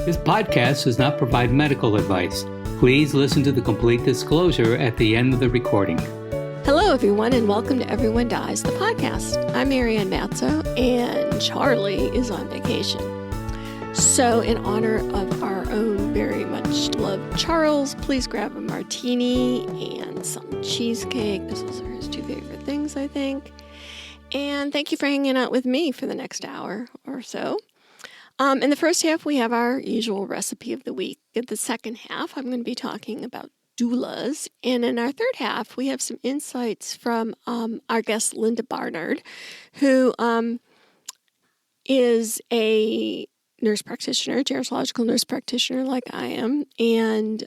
This podcast does not provide medical advice. Please listen to the complete disclosure at the end of the recording. Hello, everyone, and welcome to Everyone Dies, the podcast. I'm Marianne Matzo, and Charlie is on vacation. So, in honor of our own very much loved Charles, please grab a martini and some cheesecake. Those are his two favorite things, I think. And thank you for hanging out with me for the next hour or so. In the first half, we have our usual recipe of the week. In the second half, I'm going to be talking about doulas. And in our third half, we have some insights from our guest, Linda Barnard, who is a nurse practitioner, gerontological nurse practitioner like I am, and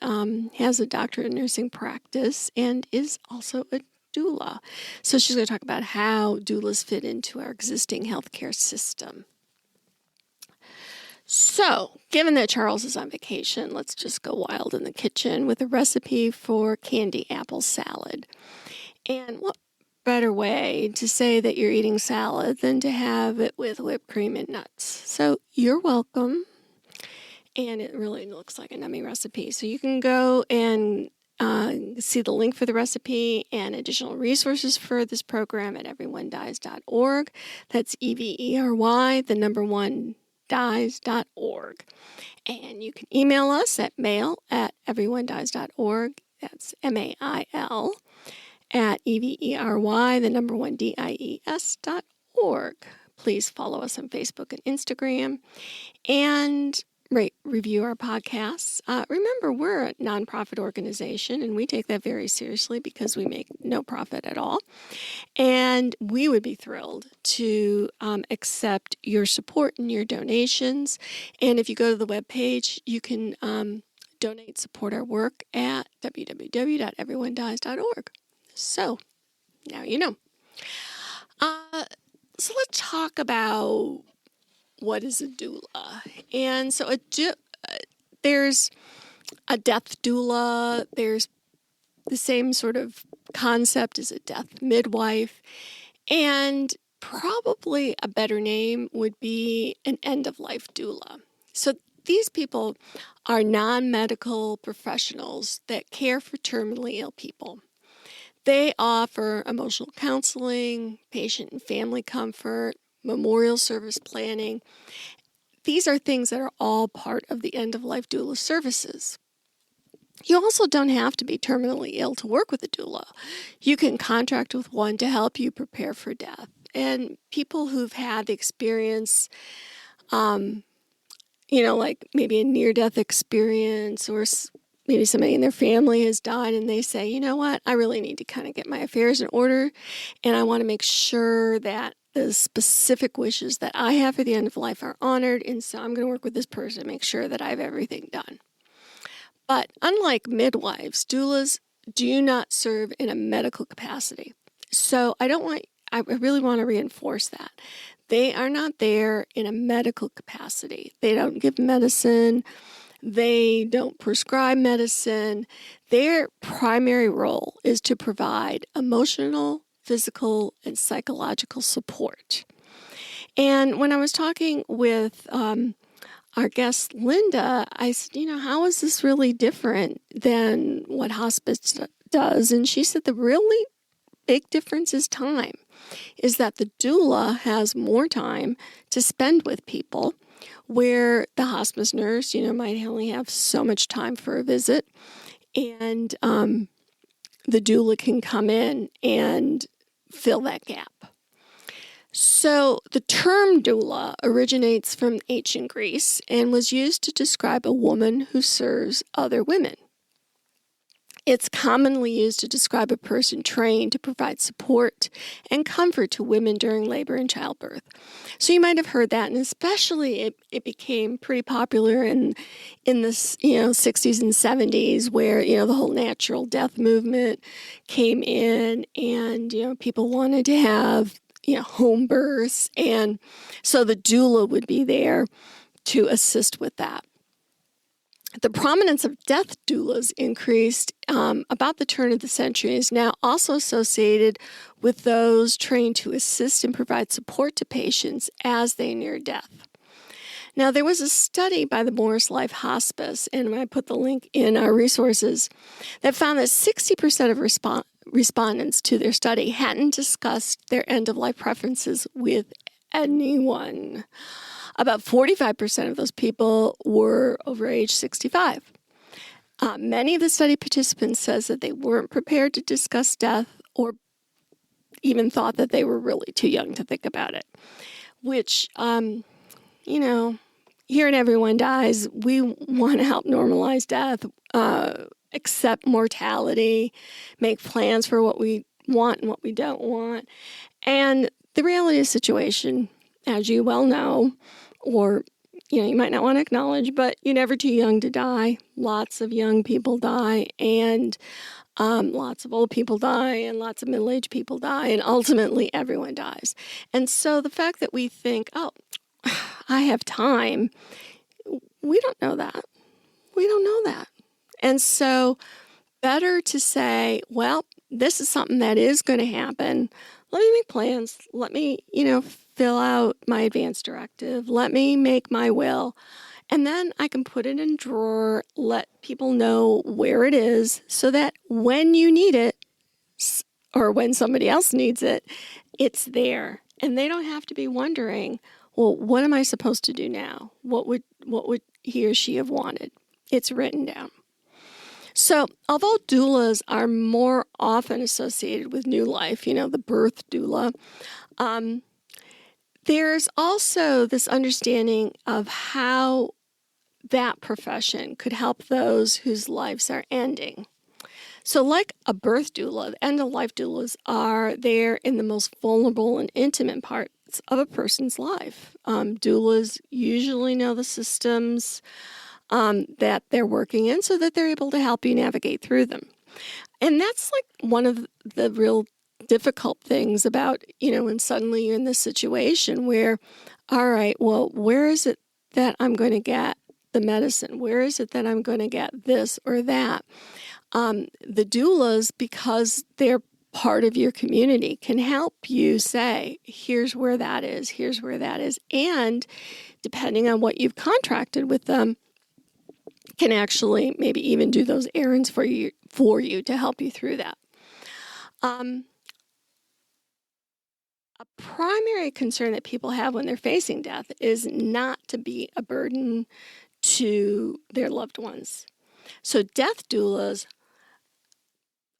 has a doctorate in nursing practice and is also a doula. So she's going to talk about how doulas fit into our existing healthcare system. So, given that Charles is on vacation, let's just go wild in the kitchen with a recipe for candy apple salad. And what better way to say that you're eating salad than to have it with whipped cream and nuts? So, you're welcome. And it really looks like a yummy recipe. So, you can go and see the link for the recipe and additional resources for this program at everyonedies.org. That's EVERY, the number one, dies.org. And you can email us at mail@everyonedies.org. That's MAIL at EVERY, the number one DIES.org. Please follow us on Facebook and Instagram and rate, review our podcasts. Remember, we're a nonprofit organization, and we take that very seriously because we make no profit at all. And we would be thrilled to accept your support and your donations. And if you go to the webpage, you can donate, support our work at www.everyonedies.org. So, now you know. So let's talk about what is a doula. And so there's a death doula. There's the same sort of concept as a death midwife. And probably a better name would be an end-of-life doula. So these people are non-medical professionals that care for terminally ill people. They offer emotional counseling, patient and family comfort, memorial service planning. These are things that are all part of the end-of-life doula services. You also don't have to be terminally ill to work with a doula. You can contract with one to help you prepare for death. And people who've had the experience, like maybe a near-death experience, or maybe somebody in their family has died and they say, you know what, I really need to kind of get my affairs in order, and I want to make sure that the specific wishes that I have for the end of life are honored, and so I'm going to work with this person to make sure that I have everything done. But unlike midwives, doulas do not serve in a medical capacity. So I really want to reinforce that. They are not there in a medical capacity. They don't give medicine. They don't prescribe medicine. Their primary role is to provide emotional, physical, and psychological support. And when I was talking with our guest, Linda, I said, how is this really different than what hospice does? And she said the really big difference is time, is that the doula has more time to spend with people, where the hospice nurse, might only have so much time for a visit, and the doula can come in and fill that gap. So the term doula originates from ancient Greece and was used to describe a woman who serves other women. It's commonly used to describe a person trained to provide support and comfort to women during labor and childbirth. So you might have heard that, and especially it became pretty popular in the 60s and 70s, where the whole natural death movement came in, and people wanted to have home births, and so the doula would be there to assist with that. The prominence of death doulas increased about the turn of the century, is now also associated with those trained to assist and provide support to patients as they near death. Now, there was a study by the Morris Life Hospice, and I put the link in our resources, that found that 60% of respondents to their study hadn't discussed their end-of-life preferences with anyone. About 45% of those people were over age 65. Many of the study participants says that they weren't prepared to discuss death or even thought that they were really too young to think about it, which, hearing everyone dies, we want to help normalize death, accept mortality, make plans for what we want and what we don't want. And the reality of the situation, as you well know, or you might not want to acknowledge, but you're never too young to die. Lots of young people die, and lots of old people die, and lots of middle-aged people die, and ultimately everyone dies. And so the fact that we think, oh, I have time, we don't know that. We don't know that. And so better to say, well, this is something that is going to happen. Let me make plans. Let me, fill out my advance directive. Let me make my will. And then I can put it in a drawer, let people know where it is so that when you need it or when somebody else needs it, it's there. And they don't have to be wondering, well, what am I supposed to do now? What would he or she have wanted? It's written down. So although doulas are more often associated with new life, the birth doula, there's also this understanding of how that profession could help those whose lives are ending. So like a birth doula, the end-of-life doulas are there in the most vulnerable and intimate parts of a person's life. Doulas usually know the systems that they're working in so that they're able to help you navigate through them. And that's like one of the real difficult things about, when suddenly you're in this situation where, all right, well, where is it that I'm going to get the medicine? Where is it that I'm going to get this or that? The doulas, because they're part of your community, can help you say, here's where that is, here's where that is. And depending on what you've contracted with them, can actually maybe even do those errands for you to help you through that. A primary concern that people have when they're facing death is not to be a burden to their loved ones. So death doulas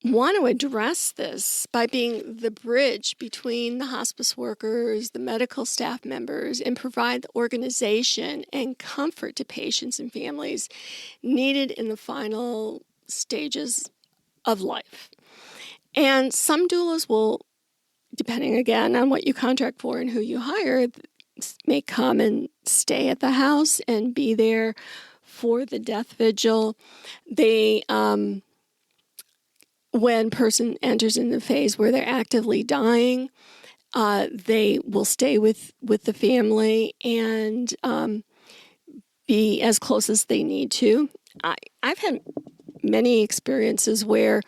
want to address this by being the bridge between the hospice workers, the medical staff members, and provide the organization and comfort to patients and families needed in the final stages of life. And some doulas will, depending again on what you contract for and who you hire, may come and stay at the house and be there for the death vigil. They, when person enters in the phase where they're actively dying, they will stay with the family and be as close as they need to. I've had many experiences where,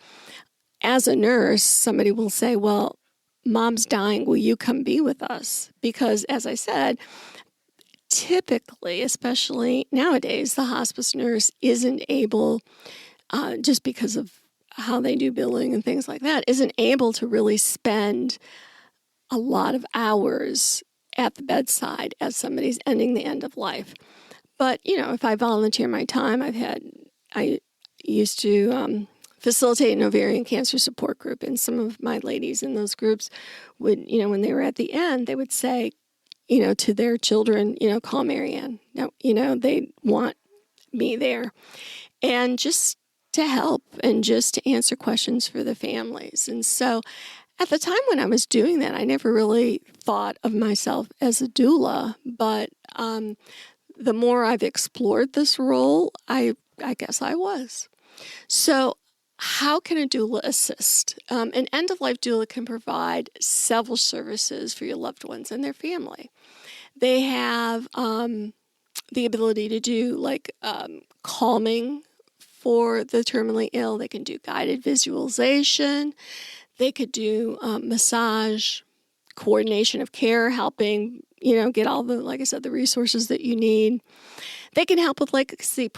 as a nurse, somebody will say, well, Mom's dying, will you come be with us? Because, as I said, typically, especially nowadays, the hospice nurse isn't able, just because of how they do billing and things like that, isn't able to really spend a lot of hours at the bedside as somebody's ending the end of life. But, if I volunteer my time, I used to facilitate an ovarian cancer support group, and some of my ladies in those groups would, when they were at the end, they would say, to their children, call Marianne. Now, they want me there. And just to help and just to answer questions for the families. And so at the time when I was doing that, I never really thought of myself as a doula, but the more I've explored this role, I guess I was. So how can a doula assist? An end-of-life doula can provide several services for your loved ones and their family. They have the ability to do calming for the terminally ill. They can do guided visualization. They could do massage, coordination of care, helping, get all the, like I said, the resources that you need. They can help with legacy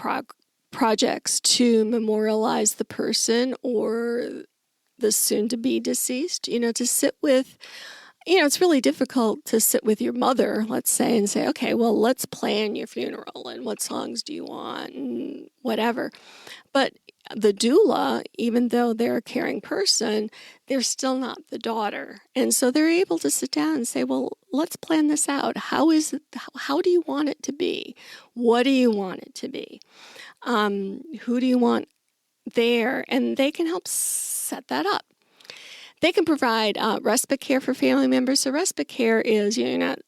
projects to memorialize the person or the soon-to-be deceased, to sit with. It's really difficult to sit with your mother, let's say, and say, okay, well, let's plan your funeral and what songs do you want and whatever. But the doula, even though they're a caring person, they're still not the daughter. And so they're able to sit down and say, well, let's plan this out. How do you want it to be? What do you want it to be? Who do you want there? And they can help set that up. They can provide respite care for family members. So respite care is, you're not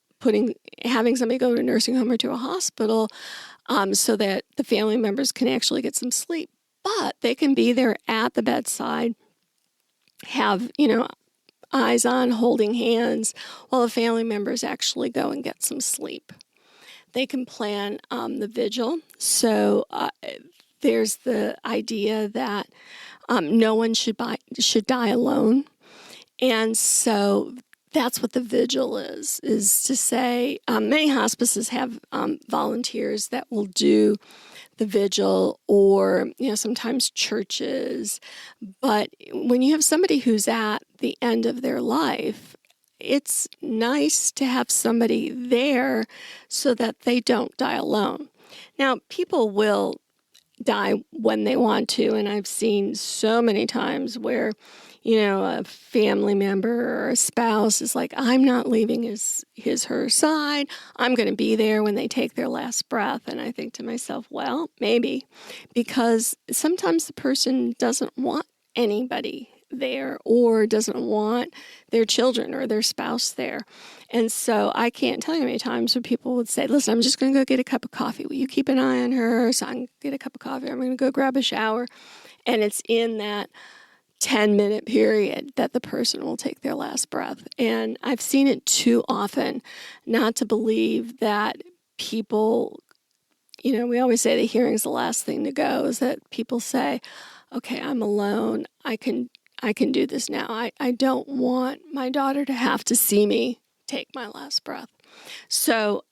having somebody go to a nursing home or to a hospital so that the family members can actually get some sleep. But they can be there at the bedside, have, eyes on, holding hands, while the family members actually go and get some sleep. They can plan the vigil. So there's the idea that no one should die alone. And so that's what the vigil is to say many hospices have volunteers that will do the vigil, or sometimes churches. But when you have somebody who's at the end of their life, it's nice to have somebody there so that they don't die alone. Now, people will die when they want to, and I've seen so many times where a family member or a spouse is like, I'm not leaving her side. I'm going to be there when they take their last breath. And I think to myself, well, maybe, because sometimes the person doesn't want anybody there or doesn't want their children or their spouse there. And so I can't tell you how many times when people would say, listen, I'm just going to go get a cup of coffee. Will you keep an eye on her? So I can get a cup of coffee. I'm going to go grab a shower. And it's in that 10-minute period that the person will take their last breath. And I've seen it too often not to believe that people, we always say the hearing's the last thing to go, is that people say, okay, I'm alone. I can do this now. I don't want my daughter to have to see me take my last breath. So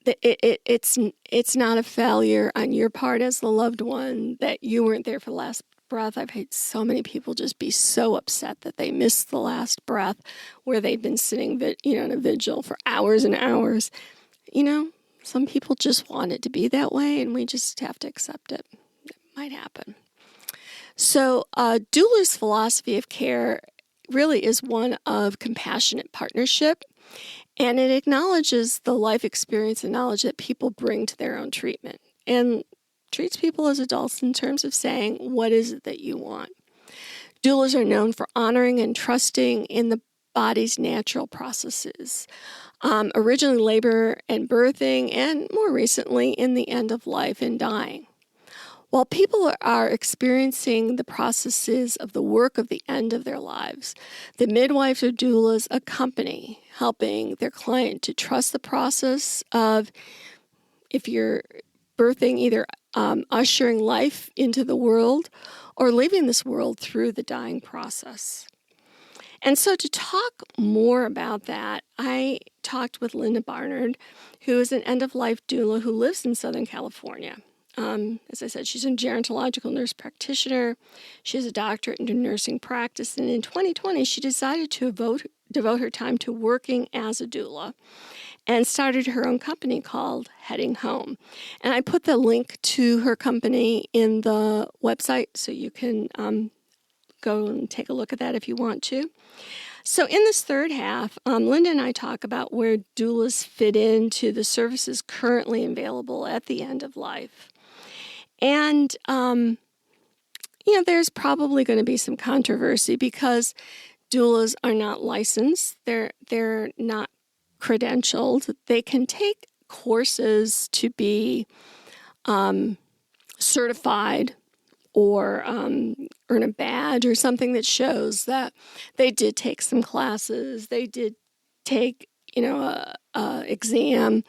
it's not a failure on your part as the loved one that you weren't there for the last breath. I've had so many people just be so upset that they missed the last breath where they've been sitting, in a vigil for hours and hours. Some people just want it to be that way, and we just have to accept it. It might happen. So doula's philosophy of care really is one of compassionate partnership, and it acknowledges the life experience and knowledge that people bring to their own treatment, and treats people as adults in terms of saying, what is it that you want? Doulas are known for honoring and trusting in the body's natural processes, originally labor and birthing, and more recently in the end of life and dying. While people are experiencing the processes of the work of the end of their lives, the midwives or doulas accompany, helping their client to trust the process of, if you're birthing, either ushering life into the world or leaving this world through the dying process. And so to talk more about that, I talked with Linda Barnard, who is an end-of-life doula who lives in Southern California. As I said, she's a gerontological nurse practitioner. She has a doctorate in nursing practice. And in 2020, she decided to devote her time to working as a doula and started her own company called Heading Home. And I put the link to her company in the website so you can go and take a look at that if you want to. So in this third half, Linda and I talk about where doulas fit into the services currently available at the end of life. And, there's probably going to be some controversy because doulas are not licensed. They're not credentialed. They can take courses to be certified or earn a badge or something that shows that they did take some classes, they did take, a exam,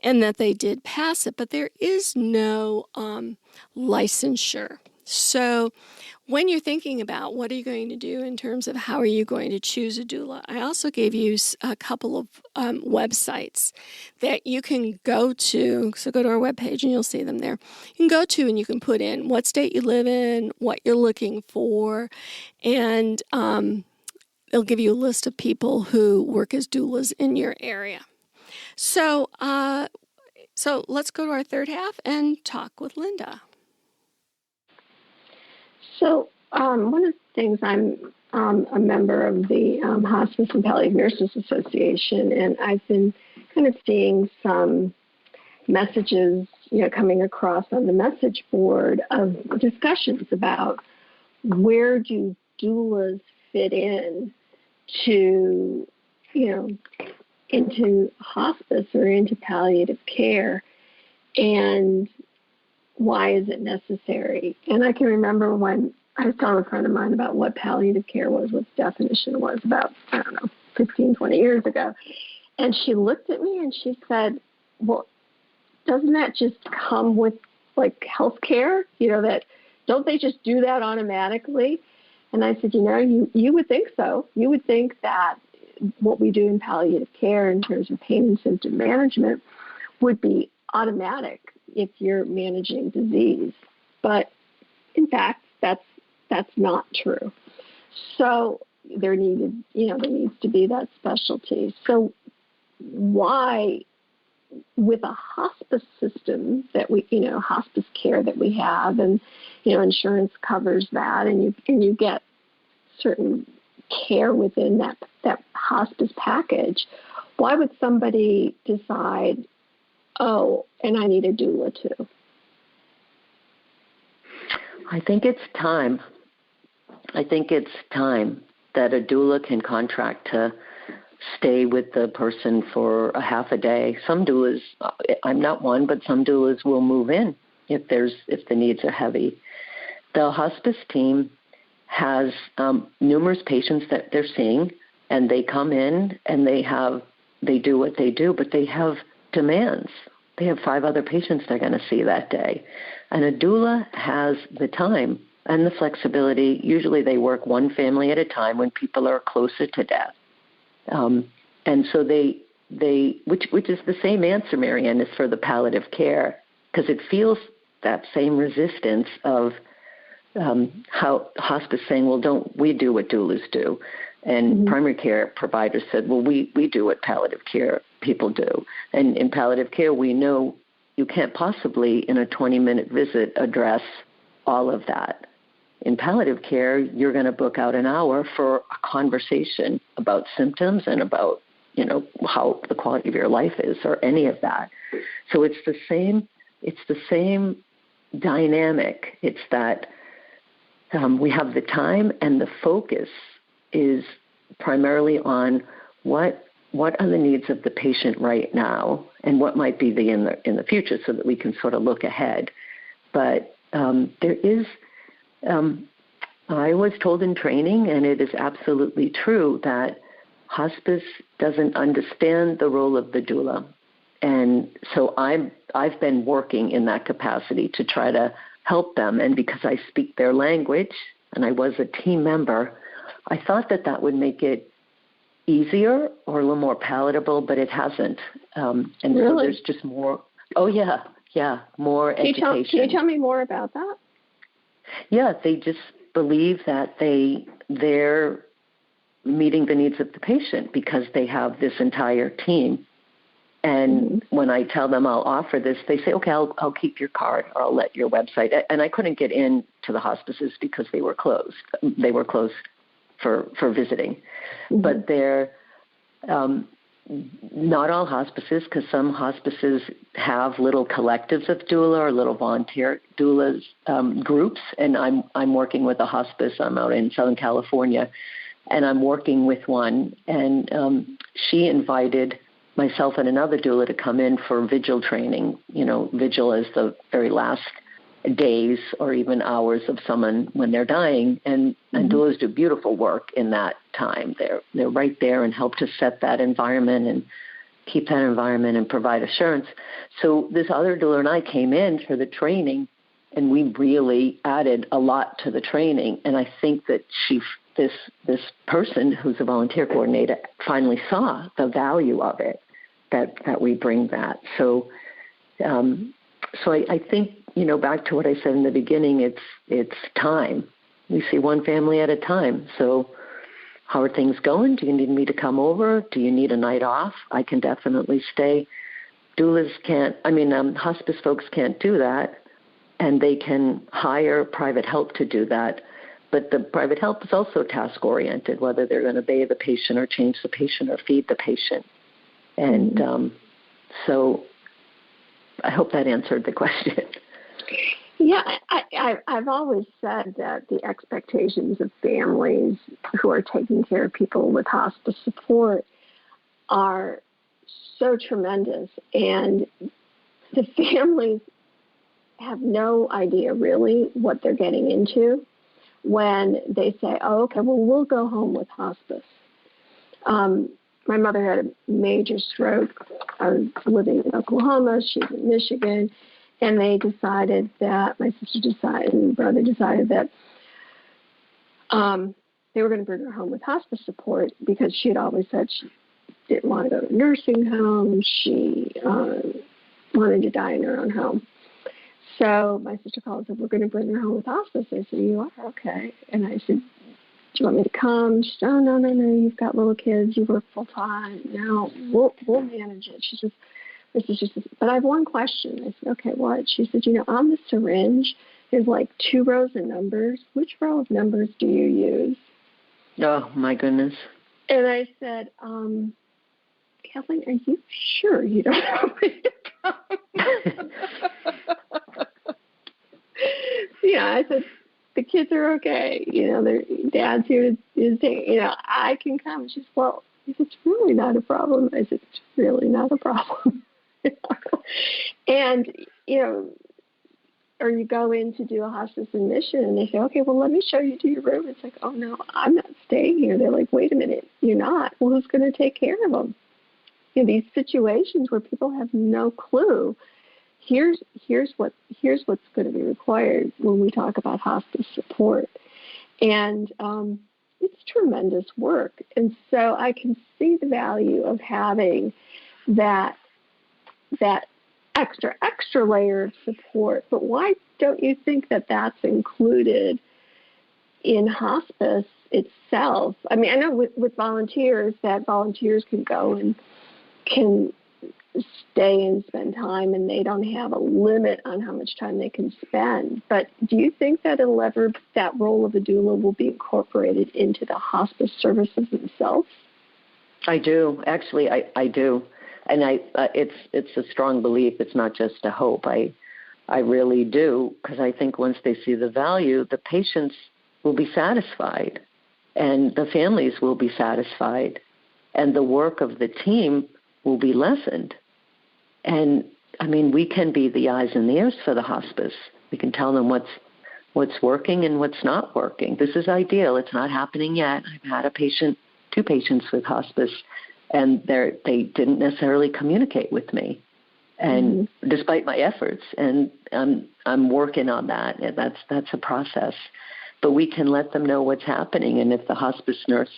and that they did pass it. But there is no licensure. So when you're thinking about what are you going to do in terms of how are you going to choose a doula, I also gave you a couple of websites that you can go to. So go to our webpage and you'll see them there. You can go to and you can put in what state you live in, what you're looking for, and they'll give you a list of people who work as doulas in your area. So, so let's go to our third half and talk with Linda. So one of the things, I'm a member of the Hospice and Palliative Nurses Association, and I've been kind of seeing some messages, coming across on the message board of discussions about where do doulas fit in to, into hospice or into palliative care, and why is it necessary? And I can remember when I was telling a friend of mine about what palliative care was, what the definition was, about, 15, 20 years ago. And she looked at me and she said, well, doesn't that just come with, like, health care? That don't they just do that automatically? And I said, you would think so. You would think that what we do in palliative care in terms of pain and symptom management would be automatic if you're managing disease. But in fact, that's not true. So there needs to be that specialty. So why, with a hospice system that we, hospice care that we have, and, insurance covers that, and you get certain care within that hospice package, why would somebody decide, oh, and I need a doula too? I think it's time. That a doula can contract to stay with the person for a half a day. Some doulas, I'm not one, but some doulas will move in if the needs are heavy. The hospice team has numerous patients that they're seeing, and they come in and they do what they do, but they have demands. They have 5 other patients they're going to see that day. And a doula has the time and the flexibility. Usually they work one family at a time when people are closer to death. And so they which is the same answer, Marianne, is for the palliative care, because it feels that same resistance of how hospice saying, well, don't we do what doulas do? And primary care providers said, well, we do what palliative care people do. And in palliative care, we know you can't possibly, in a 20-minute visit, address all of that. In palliative care, you're going to book out an hour for a conversation about symptoms and about, how the quality of your life is, or any of that. So it's the same dynamic. It's that we have the time, and the focus is primarily on what are the needs of the patient right now, and what might be in the future, so that we can sort of look ahead. But there is, I was told in training, and it is absolutely true, that hospice doesn't understand the role of the doula. And so I've been working in that capacity to try to help them. And because I speak their language, and I was a team member, I thought that would make it easier or a little more palatable, but it hasn't. And really? So there's just more. Oh, yeah, more education. Can you tell me more about that? Yeah, they just believe that they're meeting the needs of the patient because they have this entire team. And when I tell them I'll offer this, they say, okay, I'll keep your card, or I'll let your website. And I couldn't get into the hospices because they were closed. They were closed for visiting. But they're not all hospices, because some hospices have little collectives of doula or little volunteer doulas groups. And I'm working with a hospice. I'm out in Southern California, and I'm working with one. And she invited myself and another doula to come in for vigil training. Vigil is the very last days or even hours of someone when they're dying, and doulas do beautiful work in that time. They're right there and help to set that environment and keep that environment and provide assurance. So this other doula and I came in for the training, And we really added a lot to the training. And I think that this person who's a volunteer coordinator finally saw the value of it, that we bring that. So I think, back to what I said in the beginning, it's time. We see one family at a time. So how are things going? Do you need me to come over? Do you need a night off? I can definitely stay. Doulas hospice folks can't do that, and they can hire private help to do that. But the private help is also task-oriented, whether they're going to bathe the patient or change the patient or feed the patient. And so I hope that answered the question. Yeah, I've always said that the expectations of families who are taking care of people with hospice support are so tremendous, and the families have no idea really what they're getting into when they say, oh, okay, well, we'll go home with hospice. My mother had a major stroke. I was living in Oklahoma. She's in Michigan. And they decided that, my sister decided and brother decided that they were going to bring her home with hospice support because she had always said she didn't want to go to a nursing home. She wanted to die in her own home. So my sister called and said, we're going to bring her home with hospice. I said, you are? Okay. And I said, do you want me to come? She said, oh, no, you've got little kids. You work full time. No, we'll manage it. She says, my sister says, but I have one question. I said, okay, what? She said, on the syringe, there's like 2 rows of numbers. Which row of numbers do you use? Oh, my goodness. And I said, Kathleen, are you sure you don't want me to come? I said, the kids are okay. Their dad's here to take, I can come. She said, well, it's really not a problem. I said, it's really not a problem. And, or you go in to do a hospice admission and they say, okay, well, let me show you to your room. It's like, oh, no, I'm not staying here. They're like, wait a minute, you're not. Well, who's going to take care of them? These situations where people have no clue. Here's what's going to be required when we talk about hospice support. And it's tremendous work. And so I can see the value of having that extra layer of support. But why don't you think that that's included in hospice itself? I mean, I know with volunteers that volunteers can go and can stay and spend time, and they don't have a limit on how much time they can spend. But do you think that that role of a doula will be incorporated into the hospice services themselves? I do. Actually, I do. And it's a strong belief. It's not just a hope. I really do, because I think once they see the value, the patients will be satisfied and the families will be satisfied and the work of the team will be lessened. And, I mean, we can be the eyes and the ears for the hospice. We can tell them what's working and what's not working. This is ideal. It's not happening yet. I've had 2 patients with hospice, and they didn't necessarily communicate with me, and despite my efforts. And I'm working on that. And that's a process. But we can let them know what's happening. And if the hospice nurse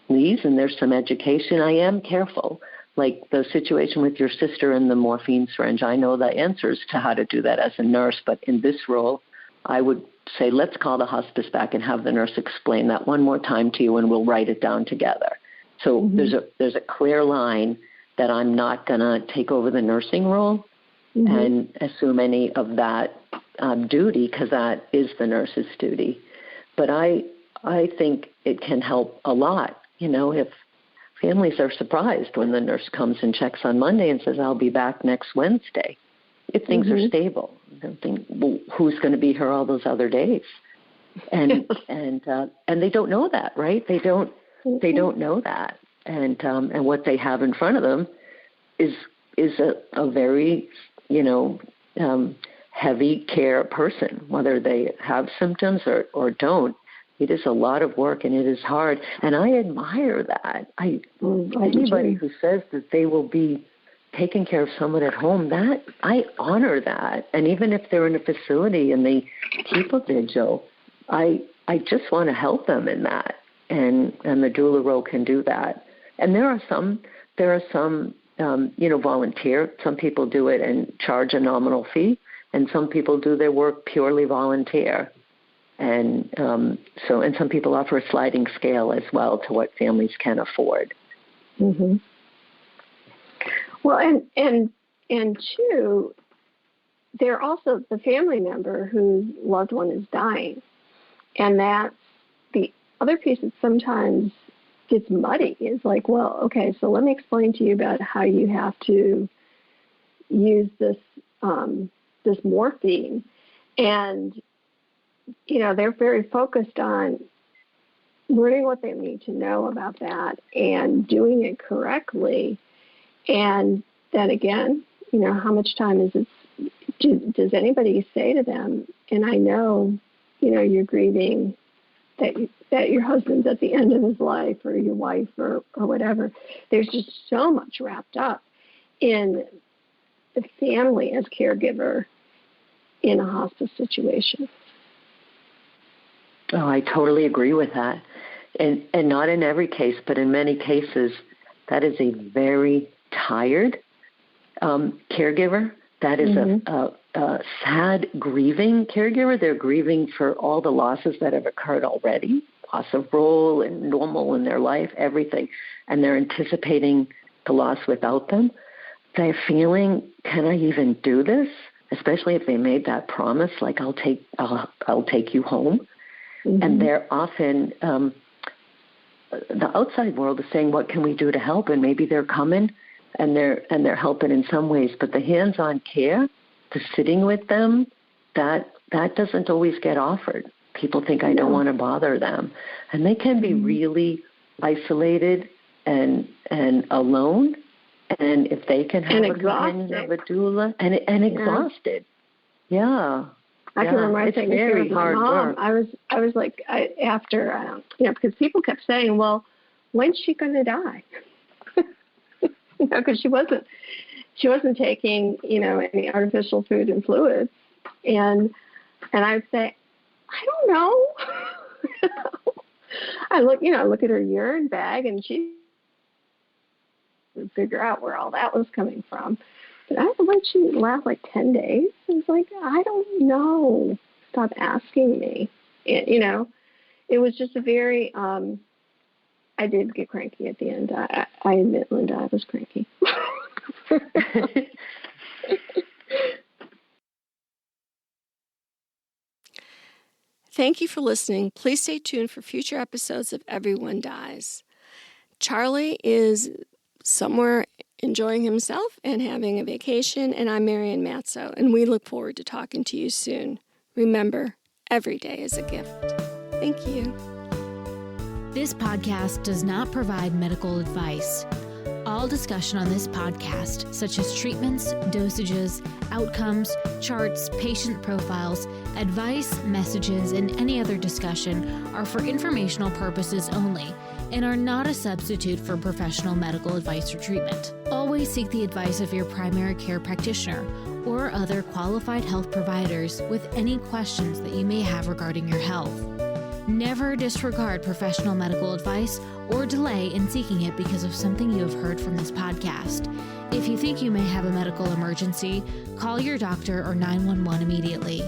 leaves and there's some education, I am careful. Like the situation with your sister and the morphine syringe, I know the answers to how to do that as a nurse. But in this role, I would say, let's call the hospice back and have the nurse explain that one more time to you, and we'll write it down together. So there's a clear line that I'm not going to take over the nursing role and assume any of that duty, because that is the nurse's duty. But I think it can help a lot, if families are surprised when the nurse comes and checks on Monday and says, I'll be back next Wednesday. If things are stable, they think, well, who's going to be here all those other days? And they don't know that, right? They don't know that. And what they have in front of them is a very, heavy care person, whether they have symptoms or don't. It is a lot of work and it is hard. And I admire that. Anybody who says that they will be taking care of someone at home, that I honor that. And even if they're in a facility and they keep a vigil, I just want to help them in that. And the doula role can do that. And there are some volunteer. Some people do it and charge a nominal fee, and some people do their work purely volunteer. And some people offer a sliding scale as well to what families can afford. Mm-hmm. Well, and two, they're also the family member whose loved one is dying, and that's the other piece that sometimes gets muddy. Is like, well, okay, so let me explain to you about how you have to use this morphine, and they're very focused on learning what they need to know about that and doing it correctly. And then again, how much time is it? Does anybody say to them? And I know, you're grieving that your husband's at the end of his life, or your wife, or whatever. There's just so much wrapped up in the family as caregiver in a hospice situation. Oh, I totally agree with that. And not in every case, but in many cases, that is a very tired caregiver. That is a sad, grieving caregiver. They're grieving for all the losses that have occurred already, loss of role and normal in their life, everything. And they're anticipating the loss without them. They're feeling, can I even do this? Especially if they made that promise, like I'll take you home. Mm-hmm. And they're often, the outside world is saying, what can we do to help? And maybe they're coming and they're helping in some ways, but the hands-on care, the sitting with them, that doesn't always get offered. People think I don't want to bother them. And they can be really isolated and alone. And if they can have a companion of a doula, and exhausted. Yeah. I can remember taking care of my mom. Work. I was like, after, because people kept saying, well, when's she going to die? Because she wasn't taking, any artificial food and fluids. And I would say, I don't know. I look at her urine bag, and she would figure out where all that was coming from. But I don't know, she last like 10 days. I was like, I don't know. Stop asking me. It was just a very, I did get cranky at the end. I admit, Linda, I was cranky. Thank you for listening. Please stay tuned for future episodes of Everyone Dies. Charlie is somewhere enjoying himself and having a vacation, and I'm Marian Matzo, and we look forward to talking to you soon. Remember, every day is a gift. Thank you. This podcast does not provide medical advice. All discussion on this podcast, such as treatments, dosages, outcomes, charts, patient profiles, advice, messages, and any other discussion are for informational purposes only and are not a substitute for professional medical advice or treatment. Always seek the advice of your primary care practitioner or other qualified health providers with any questions that you may have regarding your health. Never disregard professional medical advice or delay in seeking it because of something you have heard from this podcast. If you think you may have a medical emergency, call your doctor or 911 immediately.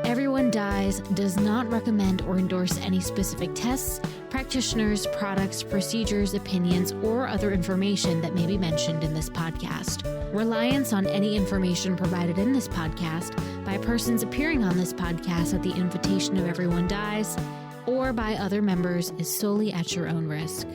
Everyone Dies does not recommend or endorse any specific tests, practitioners, products, procedures, opinions, or other information that may be mentioned in this podcast. Reliance on any information provided in this podcast by persons appearing on this podcast at the invitation of Everyone Dies or by other members is solely at your own risk.